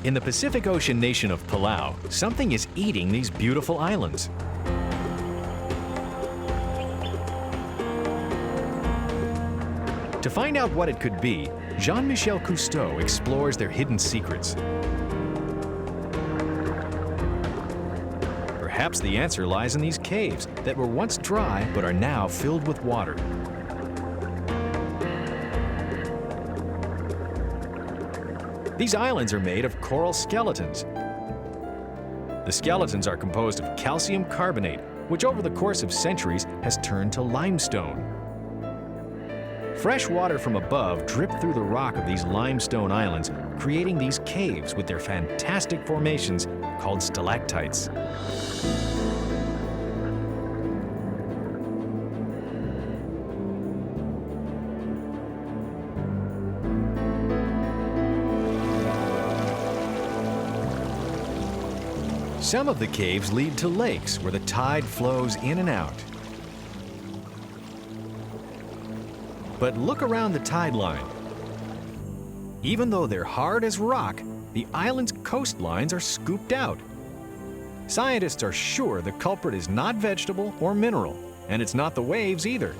In the Pacific Ocean nation of Palau, something is eating these beautiful islands. To find out what it could be, Jean-Michel Cousteau explores their hidden secrets. Perhaps the answer lies in these caves that were once dry but are now filled with water. These islands are made of coral skeletons. The skeletons are composed of calcium carbonate, which over the course of centuries has turned to limestone. Fresh water from above dripped through the rock of these limestone islands, creating these caves with their fantastic formations called stalactites. Some of the caves lead to lakes where the tide flows in and out. But look around the tide line. Even though they're hard as rock, the island's coastlines are scooped out. Scientists are sure the culprit is not vegetable or mineral, and it's not the waves either.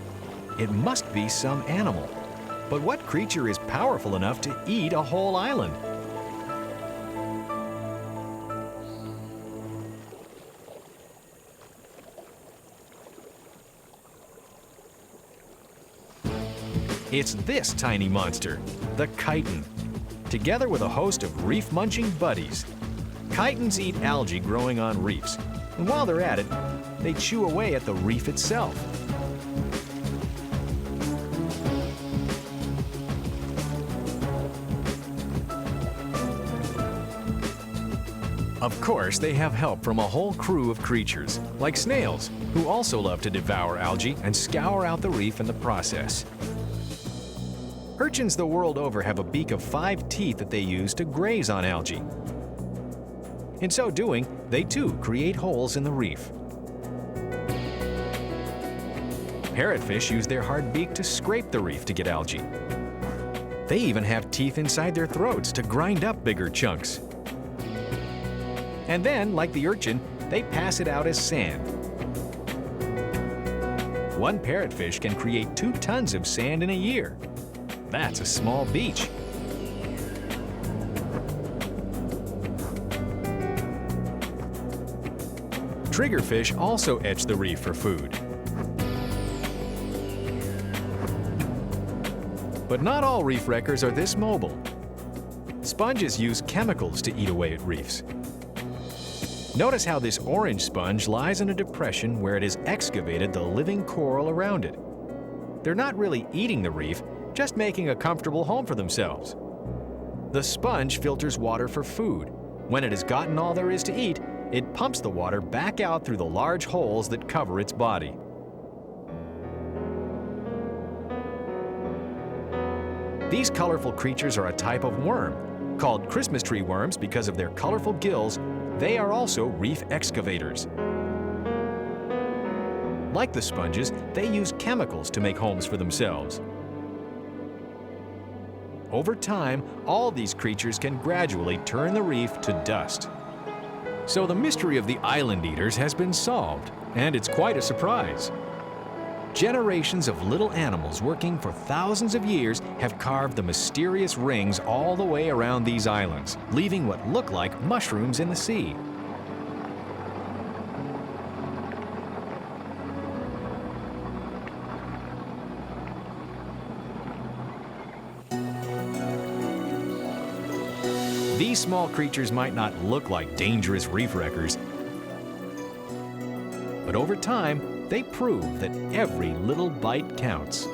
It must be some animal. But what creature is powerful enough to eat a whole island? It's this tiny monster, the chiton. Together with a host of reef-munching buddies, chitons eat algae growing on reefs, and while they're at it, they chew away at the reef itself. Of course, they have help from a whole crew of creatures, like snails, who also love to devour algae and scour out the reef in the process. Urchins the world over have a beak of 5 teeth that they use to graze on algae. In so doing, they too create holes in the reef. Parrotfish use their hard beak to scrape the reef to get algae. They even have teeth inside their throats to grind up bigger chunks. And then, like the urchin, they pass it out as sand. One parrotfish can create 2 tons of sand in a year. That's a small beach. Triggerfish also etch the reef for food. But not all reef wreckers are this mobile. Sponges use chemicals to eat away at reefs. Notice how this orange sponge lies in a depression where it has excavated the living coral around it. They're not really eating the reef, just making a comfortable home for themselves. The sponge filters water for food. When it has gotten all there is to eat, it pumps the water back out through the large holes that cover its body. These colorful creatures are a type of worm. Called Christmas tree worms because of their colorful gills, they are also reef excavators. Like the sponges, they use chemicals to make homes for themselves. Over time, all these creatures can gradually turn the reef to dust. So the mystery of the island eaters has been solved, and it's quite a surprise. Generations of little animals working for thousands of years have carved the mysterious rings all the way around these islands, leaving what look like mushrooms in the sea. These small creatures might not look like dangerous reef wreckers, but over time, they prove that every little bite counts.